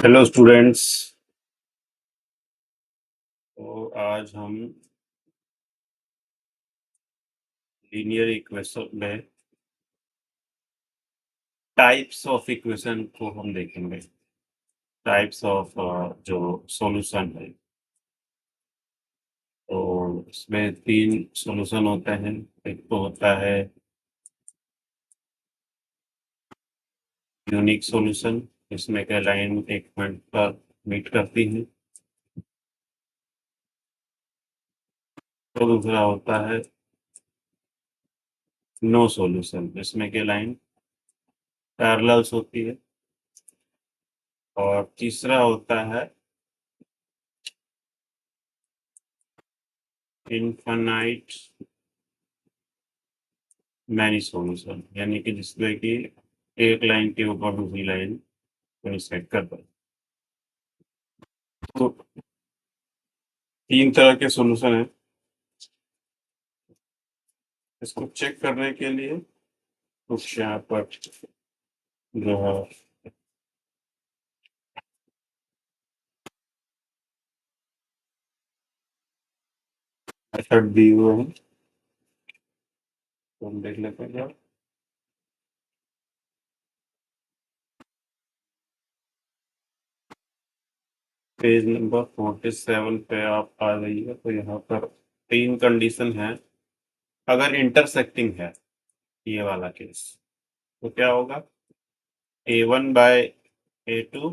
Hello students. तो आज हम लीनियर इक्वेशन में टाइप्स ऑफ इक्वेशन को हम देखेंगे। टाइप्स ऑफ जो सॉल्यूशन है, तो इसमें तीन सॉल्यूशन होते हैं। एक तो होता है यूनिक सॉल्यूशन, इसमें क्या लाइन एक पॉइंट पर मीट करती है। तो दूसरा होता है नो सॉल्यूशन, जिसमें क्या लाइन पैरेलल्स होती है। और तीसरा होता है इनफाइनाइट मैनी सॉल्यूशन, यानी कि जिसमें कि एक लाइन के ऊपर दूसरी लाइन को सेट कर पाए। तो तीन तरह के सॉल्यूशन है। इसको चेक करने के लिए कुछ यहाँ पर जो है मेथड दी हुए हैं, तो हम देख लेते हैं क्या। पेज नंबर 47 पे आप आ जाइए। तो यहाँ पर तीन कंडीशन है। अगर इंटरसेक्टिंग है ये वाला केस, तो क्या होगा? A1 by A2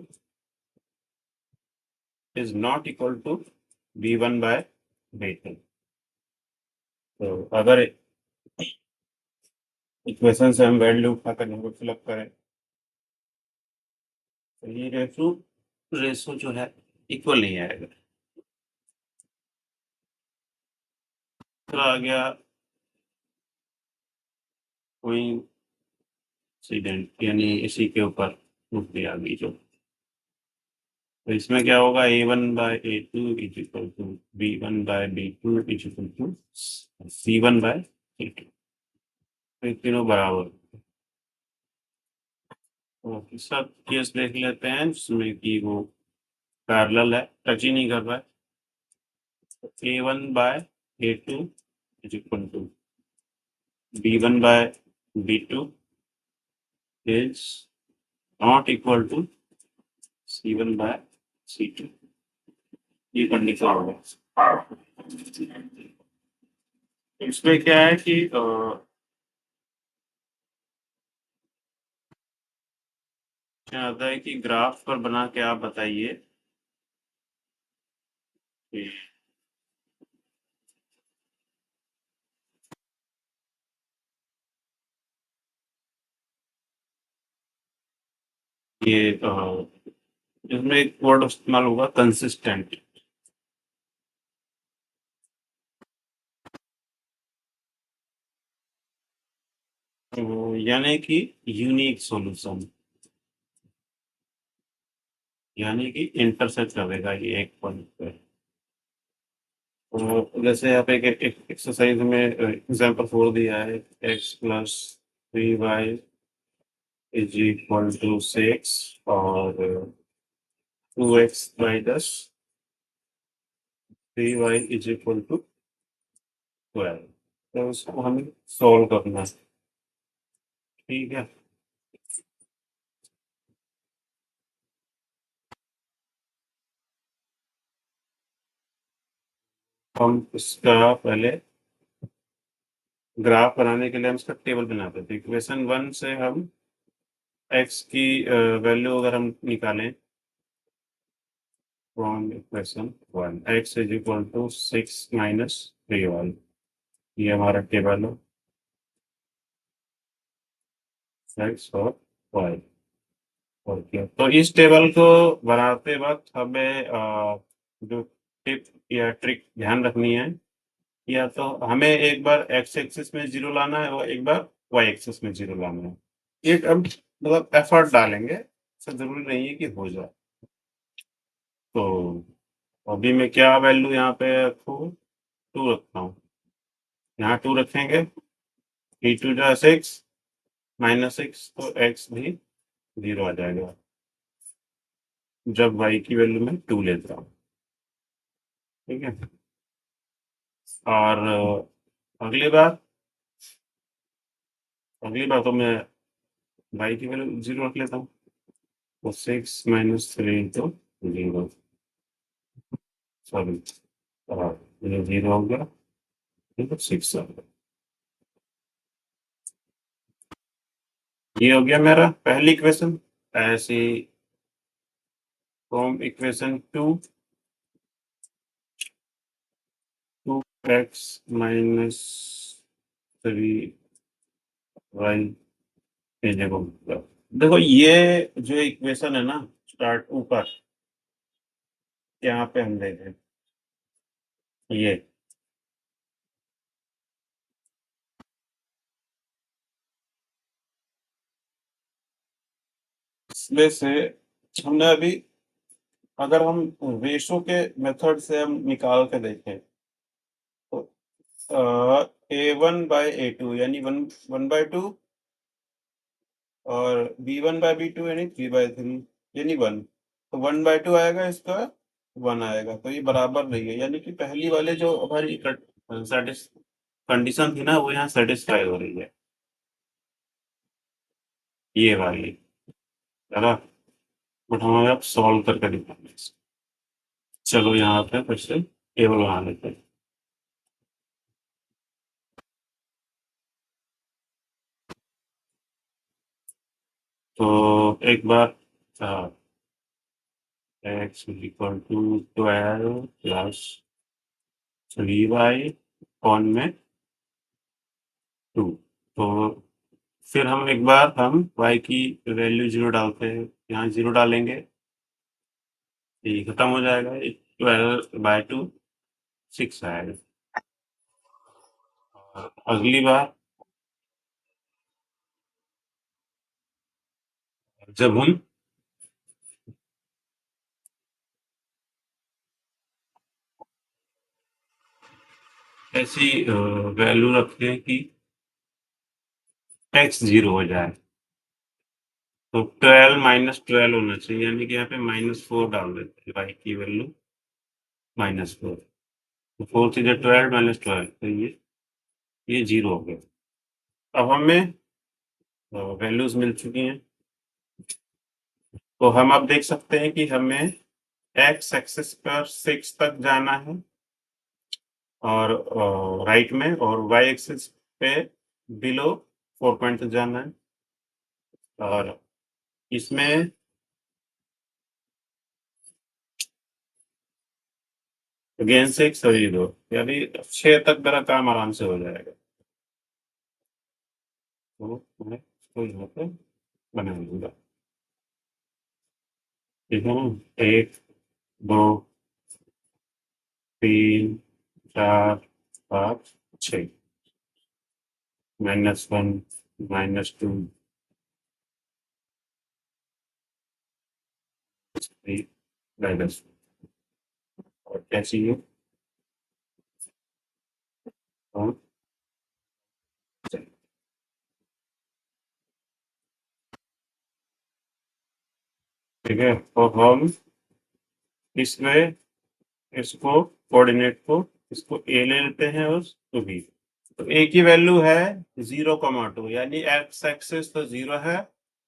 is not equal to B1 by B2। तो अगर इक्वेशन से हम वैल्यू उठाकर यहाँ पर फिलअप करें, तो ये रेशो रेशो जो है इक्वल नहीं आएगा। तो आ गया कोई इंसिडेंट, यानी इसी के ऊपर मुक्ति आ गई जो। तो इसमें क्या होगा? A1 by A2 is equal to B1 by B2 is equal to C1 by C2। तो ये तीनों बराबर। तो तीसरा केस देख लेते हैं जिसमें कि वो पैरेलल है, टच ही नहीं कर रहा है। A1 by A2 is equal to B1 by B2 is not equal to C1 by C2। ये कंडीशन होगा। इसमें क्या है कि क्या आता है कि ग्राफ पर बना के आप बताइए कि ये इसमें एक वर्ड इस्तेमाल होगा कंसिस्टेंट। तो यानी कि यूनिक सॉल्यूशन, यानी कि इंटरसेक्ट करेगा ये एक पॉइंट पे। तो जैसे आप एक एक्सरसाइज में एग्जांपल 4 दिया है, x+3y इज इक्वल टू 6 और 2x - 3y is equal to 12। तो उसको हमें सॉल्व करना है। ठीक है, हम इसका पहले ग्राफ बनाने के लिए हम इसका टेबल बनाते थे। इक्वेशन 1 से हम x की वैल्यू अगर हम निकालें from equation 1, x is equal to 6 minus 3y, ये हमारा टेबल है x और y। ओके, तो इस टेबल को बनाते वक्त हमें जो टिप या ट्रिक ध्यान रखनी है, या तो हमें एक बार एक्स एक्सिस में जीरो लाना है और एक बार वाई एक्सिस में जीरो लाना है। एक अब मतलब एफर्ट डालेंगे, ऐसा जरूरी नहीं है कि हो जाए। तो अभी मैं क्या वैल्यू यहाँ पे रखूँ? 2 रखता हूँ। यहाँ 2 रखेंगे, T2 जो 6 - 6, तो x भी 0 आ जाएगा। जब y की वैल्यू मैं 2 लेता हूँ। ठीक है। और अगली बार तो मैं y की वैल्यू 0 रख लेता हूँ। तो 6 माइनस 3 तो 0, सॉरी, ये 0 हो गया। ठीक है, 6 हो गया। ये हो गया मेरा पहली इक्वेशन। ऐसी from equation 2x minus 3y देखो। देखो ये जो इक्वेशन है ना, स्टार्ट ऊपर यहाँ पे हम देखें, ये इसमें से हमने अभी, अगर हम रेशो के मेथड से हम निकाल के देखें तो A1/A2 यानी 1/2 और B1/B2 यानी 3/3 यानी 1। तो 1/2 आएगा, इसका 1 आएगा, तो ये बराबर नहीं है। यानी कि पहली वाले जो हमारी कंडीशन थी ना, वो यहाँ सेटिस्फाई हो रही है, ये वाली है ना। बट हमें अब सॉल्व करके दिखाना है। चलो यहाँ पे फिर से टेबल बना लेते हैं। तो एक बार x equal to 12 plus 3y कॉन में 2। तो फिर हम एक बार हम y की वैल्यू 0 डालते हैं, यहाँ 0 डालेंगे, ये खत्म हो जाएगा। 12/2 6 आएगा। और अगली बार जब हम ऐसी वैल्यू रखते हैं कि x 0 हो जाए, तो 12 माइनस 12 होना चाहिए, यानी कि यहाँ पे -4 डाल देते हैं y की वैल्यू -4। तो 4 से 12 -12, तो ये 0 हो गया। अब हमें वैल्यूज मिल चुकी हैं, तो हम अब देख सकते हैं कि हमें एक्स एक्सिस पर 6 तक जाना है और राइट में, और वाई एक्सिस पे बिलो 4 पॉइंट तक जाना है। और इसमें अगेन 6 और 0, यानी 6 तक मेरा काम आराम से हो जाएगा। तो मैं इसको यहाँ पे बना लूंगा। ठीक है ना, 1 2 3 4 5 6, -1 -2 3 -, और क्या चाहिए? और ठीक है, तो हम इसमें इसको कोऑर्डिनेट को, इसको ए ले लेते हैं और इसको बी। तो ए की वैल्यू है 0,2, यानी एक्स एक्सिस तो 0 है,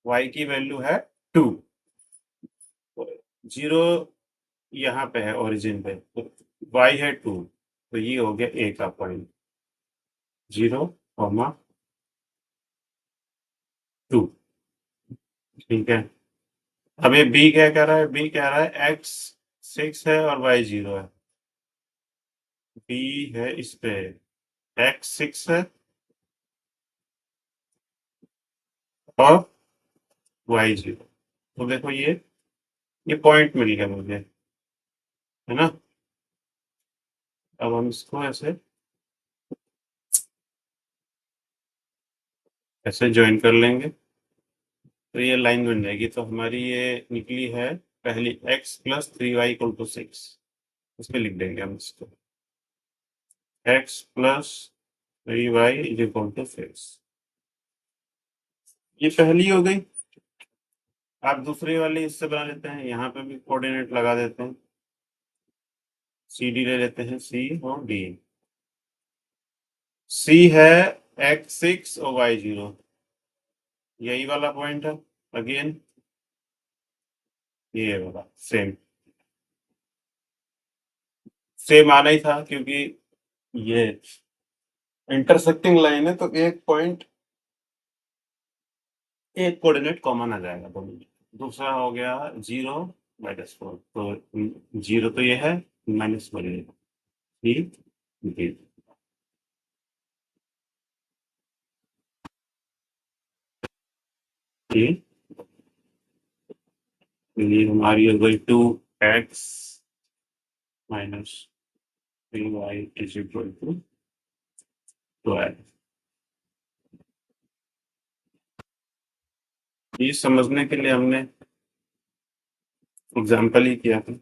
वाई की वैल्यू है 2। 0 यहाँ पे है ओरिजिन पे, तो वाई है 2, तो ये हो गया ए का पॉइंट, 0,2। ठीक है। अब ये बी क्या कह रहा है? बी कह रहा है एक्स 6 है और वाई 0 है। बी है इस पे, एक्स 6 है और वाई 0। तो देखो ये पॉइंट मिल गया मुझे, है ना। अब हम इसको ऐसे ऐसे ज्वाइन कर लेंगे, तो ये लाइन बन जाएगी। तो हमारी ये निकली है पहली, x plus 3y equal to 6। इसमें लिख देंगे हम इसको, x plus 3y is equal to 6। ये पहली हो गई। आप दूसरी वाली इससे बना लेते हैं, यहाँ पे भी कोऑर्डिनेट लगा देते हैं, सी डी ले लेते हैं, सी और डी। सी है x6 और y0, यही वाला पॉइंट है। अगेन ये वाला सेम सेम आना ही था, क्योंकि ये इंटरसेक्टिंग लाइन है, तो एक पॉइंट, एक कोऑर्डिनेट कॉमन आ जाएगा दोनों में। दूसरा हो गया 0 - 4, तो 0 तो ये है, -1 ये, ये ये ये हमारी हो गई 2x - 3y = 12। ये समझने के लिए हमने एग्जाम्पल ही किया था।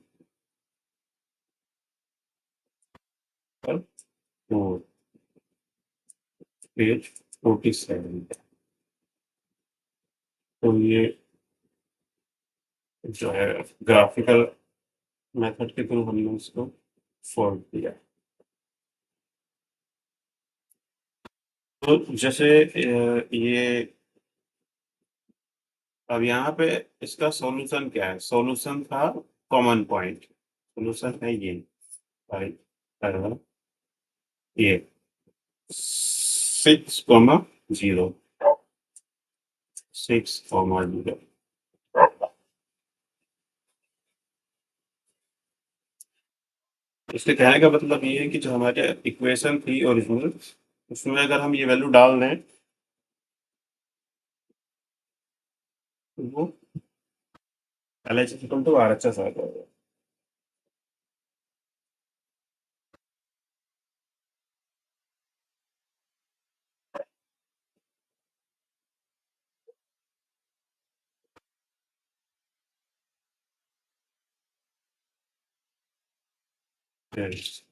पर तो पेज 47, तो ये जो है ग्राफिकल मेथड के थ्रू हमने उसको सॉल्व किया। तो जैसे ये अब यहाँ पे इसका सॉल्यूशन क्या है? सॉल्यूशन था कॉमन पॉइंट, सॉल्यूशन है ये, और ये 6,0, 6,0। इसके कहने का मतलब ये है कि जो हमारे इक्वेशन थी ओरिजिनल, उसमें अगर हम ये वैल्यू डाल दें तो वो LHS = RHS आ जाएगा। Yes.